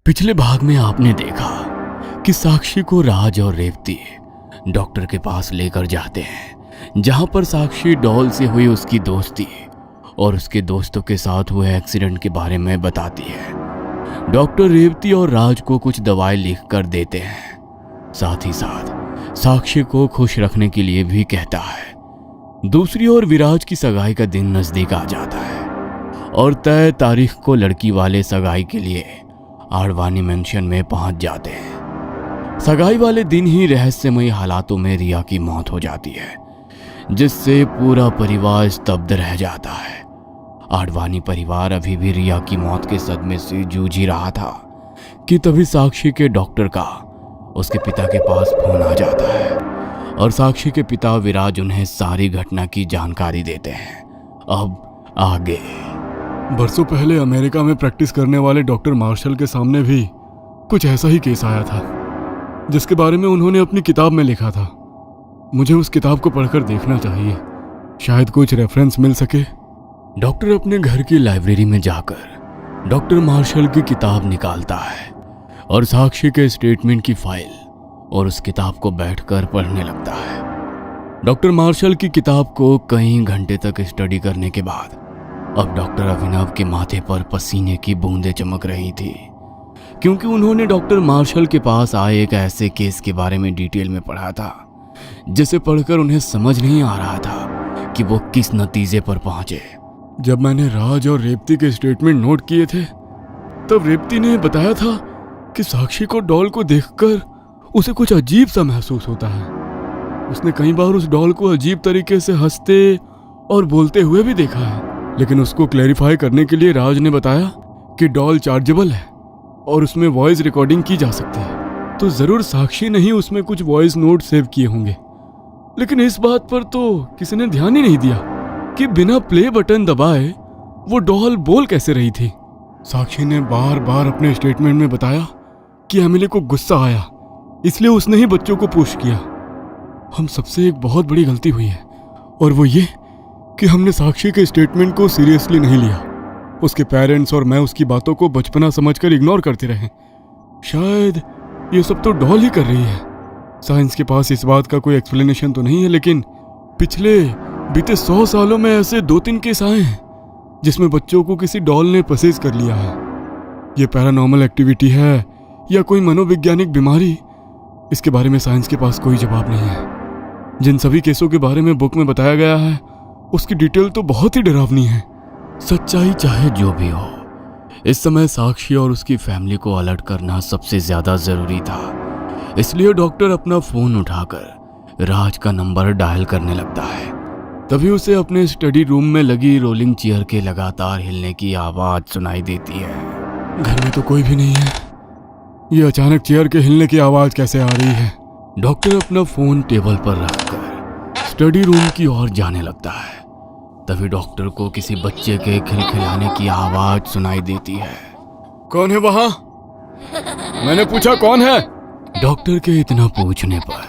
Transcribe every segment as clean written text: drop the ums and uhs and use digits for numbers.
पिछले भाग में आपने देखा कि साक्षी को राज और रेवती डॉक्टर के पास लेकर जाते हैं, जहां पर साक्षी डॉल से हुई उसकी दोस्ती और उसके दोस्तों के साथ हुए एक्सीडेंट के बारे में बताती है। डॉक्टर रेवती और राज को कुछ दवाई लिख कर देते हैं, साथ ही साथ साक्षी को खुश रखने के लिए भी कहता है। दूसरी ओर विराज की सगाई का दिन नजदीक आ जाता है और तय तारीख को लड़की वाले सगाई के लिए आडवाणी मेंशन में पहुंच जाते हैं। सगाई वाले दिन ही रहस्यमयी हालातों में रिया की मौत हो जाती है, जिससे पूरा परिवार स्तब्ध रह जाता है। आडवाणी परिवार अभी भी रिया की मौत के सदमे से जूझ ही रहा था कि तभी साक्षी के डॉक्टर का उसके पिता के पास फोन आ जाता है और साक्षी के पिता विराज उन्हें सारी घटना की जानकारी देते हैं। अब आगे। बरसों पहले अमेरिका में प्रैक्टिस करने वाले डॉक्टर मार्शल के सामने भी कुछ ऐसा ही केस आया था, जिसके बारे में उन्होंने अपनी किताब में लिखा था। मुझे उस किताब को पढ़कर देखना चाहिए, शायद कुछ रेफरेंस मिल सके। डॉक्टर अपने घर की लाइब्रेरी में जाकर डॉक्टर मार्शल की किताब निकालता है और साक्षी के स्टेटमेंट की फाइल और उस किताब को बैठकर पढ़ने लगता है। डॉक्टर मार्शल की किताब को कई घंटे तक स्टडी करने के बाद अब डॉक्टर अभिनव के माथे पर पसीने की बूंदें चमक रही थी, क्योंकि उन्होंने डॉक्टर मार्शल के पास आए एक ऐसे केस के बारे में डिटेल में पढ़ा था, जिसे पढ़कर उन्हें समझ नहीं आ रहा था कि वो किस नतीजे पर पहुंचे। जब मैंने राज और रेवती के स्टेटमेंट नोट किए थे, तब रेवती ने बताया था कि साक्षी को डॉल को देखकर उसे कुछ अजीब सा महसूस होता है। उसने कई बार उस डॉल को अजीब तरीके से हंसते और बोलते हुए भी देखा है, लेकिन उसको क्लैरिफाई करने के लिए राज ने बताया कि डॉल चार्जेबल है और उसमें वॉइस रिकॉर्डिंग की जा सकती है। तो जरूर साक्षी ने ही उसमें कुछ वॉइस नोट सेव किए होंगे, लेकिन इस बात पर तो किसी ने ध्यान ही नहीं दिया कि बिना प्ले बटन दबाए वो डॉल बोल कैसे रही थी। साक्षी ने बार बार अपने स्टेटमेंट में बताया कि एमिली को गुस्सा आया, इसलिए उसने ही बच्चों को पुश किया। हम सबसे एक बहुत बड़ी गलती हुई है, और वो ये कि हमने साक्षी के स्टेटमेंट को सीरियसली नहीं लिया। उसके पेरेंट्स और मैं उसकी बातों को बचपना समझकर इग्नोर करते रहे। शायद ये सब तो डॉल ही कर रही है। साइंस के पास इस बात का कोई एक्सप्लेनेशन तो नहीं है, लेकिन पिछले बीते 100 सालों में ऐसे 2-3 केस आए हैं जिसमें बच्चों को किसी डॉल ने पसेज कर लिया है। ये पैरानॉर्मल एक्टिविटी है या कोई मनोवैज्ञानिक बीमारी, इसके बारे में साइंस के पास कोई जवाब नहीं है। जिन सभी केसों के बारे में बुक में बताया गया है, उसकी डिटेल तो बहुत ही डरावनी है। सच्चाई चाहे जो भी हो, इस समय साक्षी और उसकी फैमिली को अलर्ट करना सबसे ज्यादा जरूरी था। इसलिए डॉक्टर अपना फोन उठाकर राज का नंबर डायल करने लगता है। तभी उसे अपने स्टडी रूम में लगी रोलिंग चेयर के लगातार हिलने की आवाज सुनाई देती है। घर में तो कोई भी नहीं है, ये अचानक चेयर के हिलने की आवाज कैसे आ रही है? डॉक्टर अपना फोन टेबल पर रखकर स्टडी रूम की ओर जाने लगता है। तभी डॉक्टर को किसी बच्चे के खिलखिलाने की आवाज सुनाई देती है। कौन है वहां? मैंने पूछा कौन है? डॉक्टर के इतना पूछने पर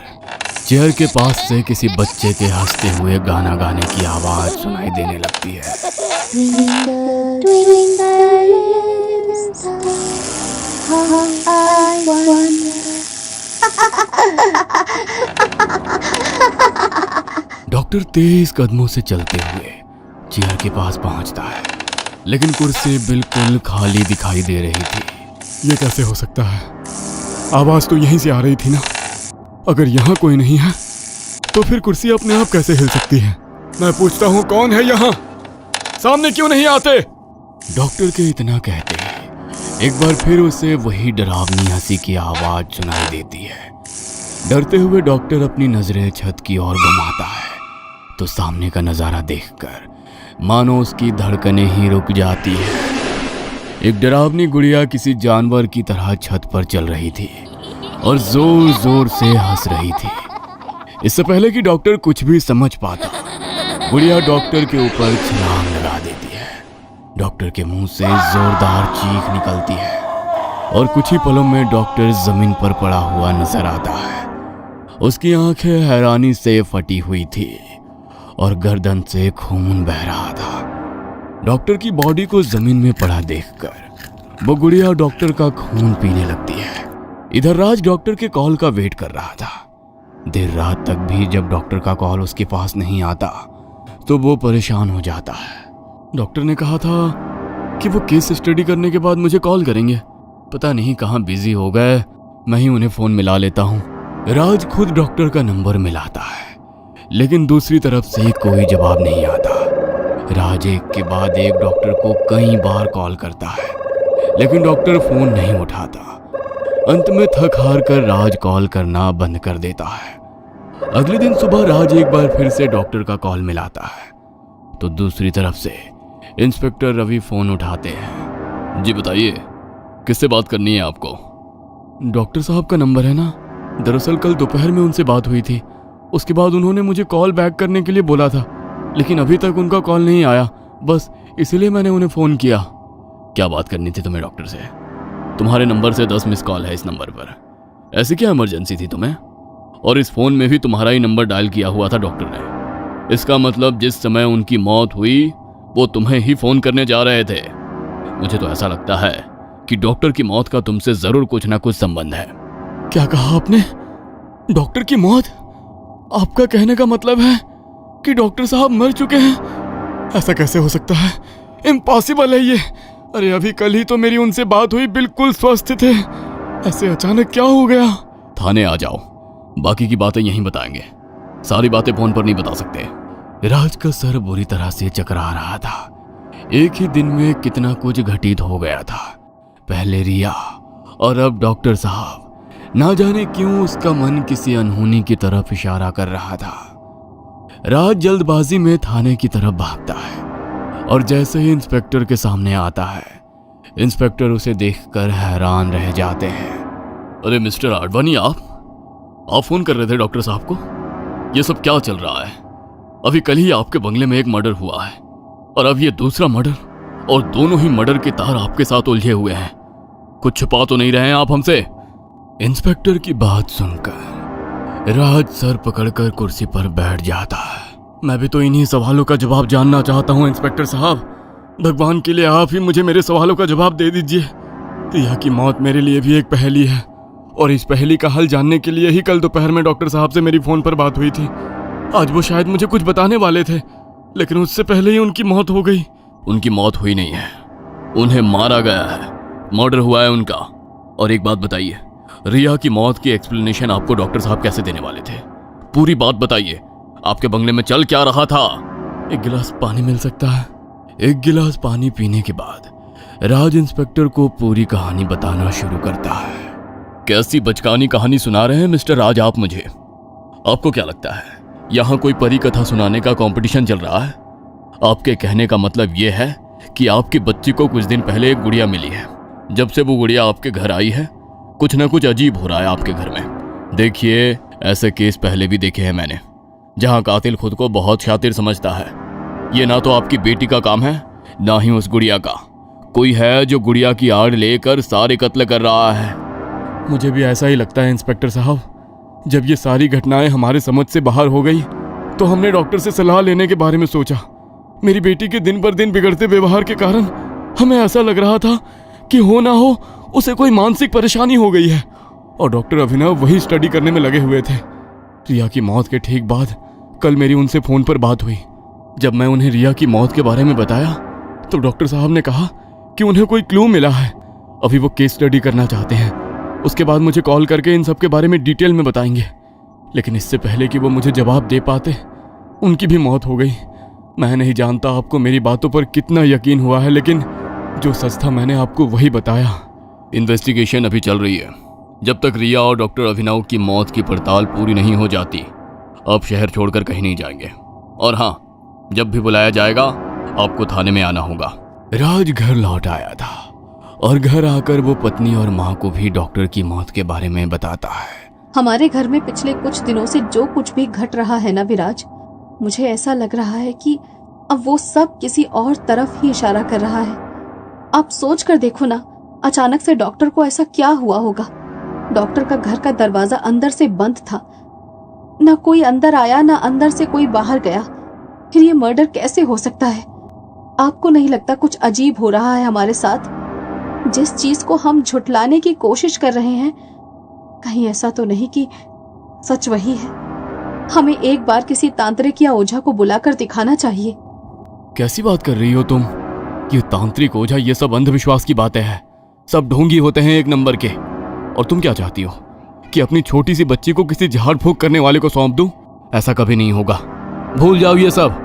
चेयर के पास से किसी बच्चे के हंसते हुए गाना गाने की आवाज सुनाई देने लगती है। डॉक्टर तेज कदमों से चलते हुए चेयर के पास पहुंचता है, लेकिन कुर्सी बिल्कुल खाली दिखाई दे रही थी। ये कैसे हो सकता है? आवाज तो यहीं से आ रही थी ना। अगर यहाँ कोई नहीं है तो फिर कुर्सी अपने आप कैसे हिल सकती है? मैं पूछता हूँ, कौन है यहाँ? सामने क्यों नहीं आते? डॉक्टर के इतना कहते ही एक बार फिर उसे वही डरावनी हंसी की आवाज सुनाई देती है। डरते हुए डॉक्टर अपनी नजरें छत की ओर घुमाता है तो सामने का नजारा देखकर मानो उसकी धड़कनें ही रुक जाती है। एक डरावनी गुड़िया किसी जानवर की तरह छत पर चल रही थी और जोर जोर से हंस रही थी। इससे पहले कि डॉक्टर कुछ भी समझ पाता, गुड़िया डॉक्टर के ऊपर छलांग लगा देती है। डॉक्टर के मुंह से जोरदार चीख निकलती है और कुछ ही पलों में डॉक्टर जमीन पर पड़ा हुआ नजर आता है। उसकी आंखें हैरानी से फटी हुई थी और गर्दन से खून बह रहा था। डॉक्टर की बॉडी को जमीन में पड़ा देखकर वो गुड़िया डॉक्टर का खून पीने लगती है। इधर राज डॉक्टर के कॉल का वेट कर रहा था। देर रात तक भी जब डॉक्टर का कॉल उसके पास नहीं आता तो वो परेशान हो जाता है। डॉक्टर ने कहा था कि वो केस स्टडी करने के बाद मुझे कॉल करेंगे। पता नहीं कहाँ बिजी हो गए, मैं ही उन्हें फोन मिला लेता हूँ। राज खुद डॉक्टर का नंबर मिलाता है, लेकिन दूसरी तरफ से कोई जवाब नहीं आता। राज एक के बाद एक डॉक्टर को कई बार कॉल करता है, लेकिन डॉक्टर फोन नहीं उठाता। अंत में थक हार कर राज कॉल करना बंद कर देता है। अगले दिन सुबह राज एक बार फिर से डॉक्टर का कॉल मिलाता है तो दूसरी तरफ से इंस्पेक्टर रवि फोन उठाते हैं। जी बताइए, किससे बात करनी है आपको? डॉक्टर साहब का नंबर है ना? दरअसल कल दोपहर में उनसे बात हुई थी। उसके बाद उन्होंने मुझे कॉल बैक करने के लिए बोला था, लेकिन अभी तक उनका कॉल नहीं आया। बस इसलिए मैंने उन्हें फ़ोन किया। क्या बात करनी थी तुम्हें डॉक्टर से? तुम्हारे नंबर से 10 मिस कॉल है इस नंबर पर। ऐसी क्या इमरजेंसी थी तुम्हें? और इस फ़ोन में भी तुम्हारा ही नंबर डायल किया हुआ था डॉक्टर ने। इसका मतलब जिस समय उनकी मौत हुई वो तुम्हें ही फ़ोन करने जा रहे थे। मुझे तो ऐसा लगता है कि डॉक्टर की मौत का तुमसे ज़रूर कुछ ना कुछ संबंध है। क्या कहा आपने? डॉक्टर की मौत? आपका कहने का मतलब है कि डॉक्टर साहब मर चुके हैं? ऐसा कैसे हो सकता है? इम्पॉसिबल है ये। अरे अभी कल ही तो मेरी उनसे बात हुई, बिल्कुल स्वस्थ थे। ऐसे अचानक क्या हो गया? थाने आ जाओ, बाकी की बातें यहीं बताएंगे। सारी बातें फोन पर नहीं बता सकते। राज का सर बुरी तरह से चकरा रहा था। एक ही दिन में कितना कुछ घटित हो गया था। पहले रिया और अब डॉक्टर साहब। ना जाने क्यों उसका मन किसी अनहोनी की तरफ इशारा कर रहा था। राज जल्दबाजी में थाने की तरफ भागता है और जैसे ही इंस्पेक्टर के सामने आता है, इंस्पेक्टर उसे देखकर हैरान रह जाते हैं। अरे मिस्टर आडवाणी, आप फोन कर रहे थे डॉक्टर साहब को? ये सब क्या चल रहा है? अभी कल ही आपके बंगले में एक मर्डर हुआ है और अब ये दूसरा मर्डर, और दोनों ही मर्डर के तार आपके साथ उलझे हुए हैं। कुछ छुपा तो नहीं रहे हैं आप हमसे? इंस्पेक्टर की बात सुनकर राज सर पकड़कर कुर्सी पर बैठ जाता है। मैं भी तो इन्हीं सवालों का जवाब जानना चाहता हूँ इंस्पेक्टर साहब। भगवान के लिए आप ही मुझे मेरे सवालों का जवाब दे दीजिए। रिया की मौत मेरे लिए भी एक पहेली है और इस पहेली का हल जानने के लिए ही कल दोपहर में डॉक्टर साहब से मेरी फोन पर बात हुई थी। आज वो शायद मुझे कुछ बताने वाले थे, लेकिन उससे पहले ही उनकी मौत हो गई। उनकी मौत हुई नहीं है, उन्हें मारा गया है। मर्डर हुआ है उनका। और एक बात बताइए, रिया की मौत की एक्सप्लेनेशन आपको डॉक्टर साहब कैसे देने वाले थे? पूरी बात बताइए। आपके बंगले में चल क्या रहा था? एक गिलास पानी मिल सकता है? एक गिलास पानी पीने के बाद राज इंस्पेक्टर को पूरी कहानी बताना शुरू करता है। कैसी बचकानी कहानी सुना रहे हैं मिस्टर राज आप मुझे? आपको क्या लगता है यहाँ कोई परी कथा सुनाने का कंपटीशन चल रहा है? आपके कहने का मतलब यह है कि आपकी बच्ची को कुछ दिन पहले एक गुड़िया मिली है। जब से वो गुड़िया आपके घर आई है कुछ ना कुछ अजीब हो रहा है आपके घर में। देखिए, ऐसे केस पहले भी देखे हैं मैंने, जहां कातिल खुद को बहुत शातिर समझता है। ये ना तो आपकी बेटी का काम है, ना ही उस गुड़िया का। कोई है जो गुड़िया की आड़ लेकर सारे कत्ल कर रहा है। मुझे भी ऐसा ही लगता है इंस्पेक्टर साहब। जब ये सारी घटनाएं हमारे समझ से बाहर हो गई तो हमने डॉक्टर से सलाह लेने के बारे में सोचा। मेरी बेटी के दिन पर दिन बिगड़ते व्यवहार के कारण हमें ऐसा लग रहा था कि हो ना हो उसे कोई मानसिक परेशानी हो गई है, और डॉक्टर अभिनव वही स्टडी करने में लगे हुए थे। रिया की मौत के ठीक बाद कल मेरी उनसे फ़ोन पर बात हुई। जब मैं उन्हें रिया की मौत के बारे में बताया तो डॉक्टर साहब ने कहा कि उन्हें कोई क्लू मिला है। अभी वो केस स्टडी करना चाहते हैं, उसके बाद मुझे कॉल करके इन सब के बारे में डिटेल में बताएंगे। लेकिन इससे पहले कि वो मुझे जवाब दे पाते उनकी भी मौत हो गई। मैं नहीं जानता आपको मेरी बातों पर कितना यकीन हुआ है, लेकिन जो सच था मैंने आपको वही बताया। इन्वेस्टिगेशन अभी चल रही है। जब तक रिया और डॉक्टर अभिनव की मौत की पड़ताल पूरी नहीं हो जाती आप शहर छोड़कर कहीं नहीं जाएंगे। और हाँ, जब भी बुलाया जाएगा आपको थाने में आना होगा। राज घर लौट आया था और घर आकर वो पत्नी और माँ को भी डॉक्टर की मौत के बारे में बताता है। हमारे घर में पिछले कुछ दिनों से जो कुछ भी घट रहा है ना विराज, मुझे ऐसा लग रहा है कि अब वो सब किसी और तरफ ही इशारा कर रहा है। आप सोच कर देखो ना, अचानक से डॉक्टर को ऐसा क्या हुआ होगा? डॉक्टर का घर का दरवाजा अंदर से बंद था, ना कोई अंदर आया ना अंदर से कोई बाहर गया। फिर ये मर्डर कैसे हो सकता है? आपको नहीं लगता कुछ अजीब हो रहा है हमारे साथ? जिस चीज को हम झुठलाने की कोशिश कर रहे हैं, कहीं ऐसा तो नहीं कि सच वही है? हमें एक बार किसी तांत्रिक या ओझा को बुलाकर दिखाना चाहिए। कैसी बात कर रही हो तुम? ये तांत्रिक ओझा ये सब अंधविश्वास की बातें हैं। सब ढोंगी होते हैं एक नंबर के। और तुम क्या चाहती हो कि अपनी छोटी सी बच्ची को किसी झाड़ फूक करने वाले को सौंप दूं? ऐसा कभी नहीं होगा। भूल जाओ ये सब।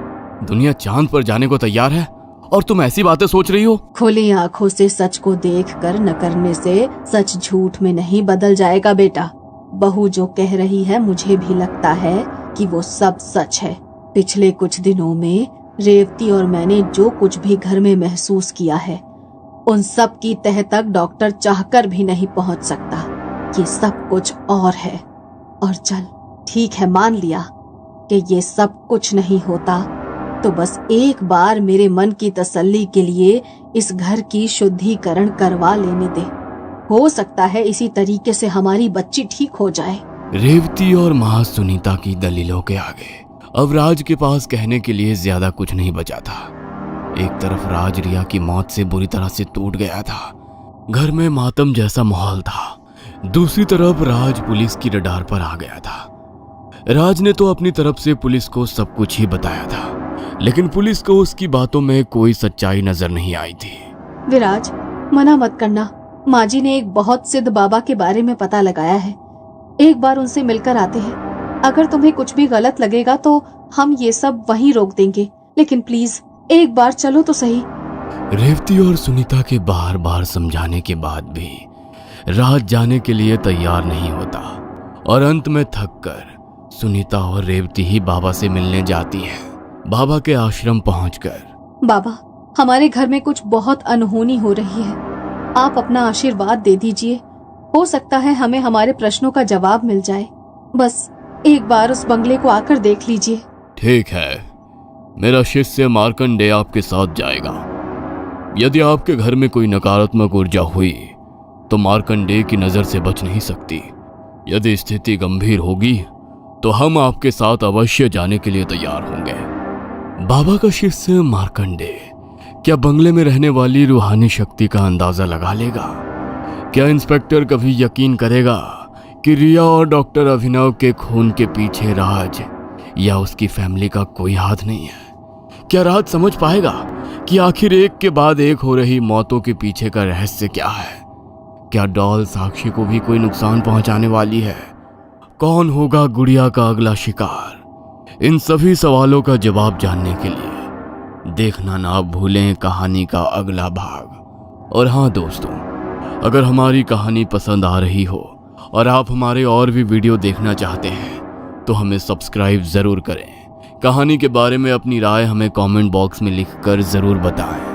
दुनिया चांद पर जाने को तैयार है और तुम ऐसी बातें सोच रही हो। खुली आंखों से सच को देखकर न करने से सच झूठ में नहीं बदल जाएगा बेटा। बहू जो कह रही है मुझे भी लगता है कि वो सब सच है। पिछले कुछ दिनों में रेवती और मैंने जो कुछ भी घर में महसूस किया है, उन सब की तह तक डॉक्टर चाहकर भी नहीं पहुंच सकता। ये सब कुछ और है। और चल ठीक है, मान लिया कि ये सब कुछ नहीं होता, तो बस एक बार मेरे मन की तसल्ली के लिए इस घर की शुद्धिकरण करवा लेने दे। हो सकता है इसी तरीके से हमारी बच्ची ठीक हो जाए। रेवती और मां सुनीता की दलीलों के आगे अब राज के पास कहने के लिए ज्यादा कुछ नहीं बचा था। एक तरफ राज रिया की मौत से बुरी तरह से टूट गया था, घर में मातम जैसा माहौल था। दूसरी तरफ राज पुलिस की रडार पर आ गया था। राज ने तो अपनी तरफ से पुलिस को सब कुछ ही बताया था, लेकिन पुलिस को उसकी बातों में कोई सच्चाई नजर नहीं आई थी। विराज, मना मत करना। माँ जी ने एक बहुत सिद्ध बाबा के बारे में पता लगाया है। एक बार उनसे मिलकर आते हैं। अगर तुम्हें कुछ भी गलत लगेगा तो हम ये सब वहीं रोक देंगे, लेकिन प्लीज एक बार चलो तो सही। रेवती और सुनीता के बार बार समझाने के बाद भी राज जाने के लिए तैयार नहीं होता और अंत में थककर सुनीता और रेवती ही बाबा से मिलने जाती हैं। बाबा के आश्रम पहुंचकर, बाबा, हमारे घर में कुछ बहुत अनहोनी हो रही है। आप अपना आशीर्वाद दे दीजिए। हो सकता है हमें हमारे प्रश्नों का जवाब मिल जाए। बस एक बार उस बंगले को आकर देख लीजिए। ठीक है, मेरा शिष्य मार्कंडेय आपके साथ जाएगा। यदि आपके घर में कोई नकारात्मक ऊर्जा हुई तो मार्कंडेय की नजर से बच नहीं सकती। यदि स्थिति गंभीर होगी तो हम आपके साथ अवश्य जाने के लिए तैयार होंगे। बाबा का शिष्य मार्कंडेय क्या बंगले में रहने वाली रूहानी शक्ति का अंदाजा लगा लेगा? क्या इंस्पेक्टर कभी यकीन करेगा कि रिया और डॉक्टर अभिनव के खून के पीछे राज या उसकी फैमिली का कोई हाथ नहीं है? क्या राज समझ पाएगा कि आखिर एक के बाद एक हो रही मौतों के पीछे का रहस्य क्या है? क्या डॉल साक्षी को भी कोई नुकसान पहुंचाने वाली है? कौन होगा गुड़िया का अगला शिकार? इन सभी सवालों का जवाब जानने के लिए देखना ना भूलें कहानी का अगला भाग। और हाँ दोस्तों, अगर हमारी कहानी पसंद आ रही हो और आप हमारे और भी वीडियो देखना चाहते हैं तो हमें सब्सक्राइब जरूर करें। कहानी के बारे में अपनी राय हमें कमेंट बॉक्स में लिखकर जरूर बताएं।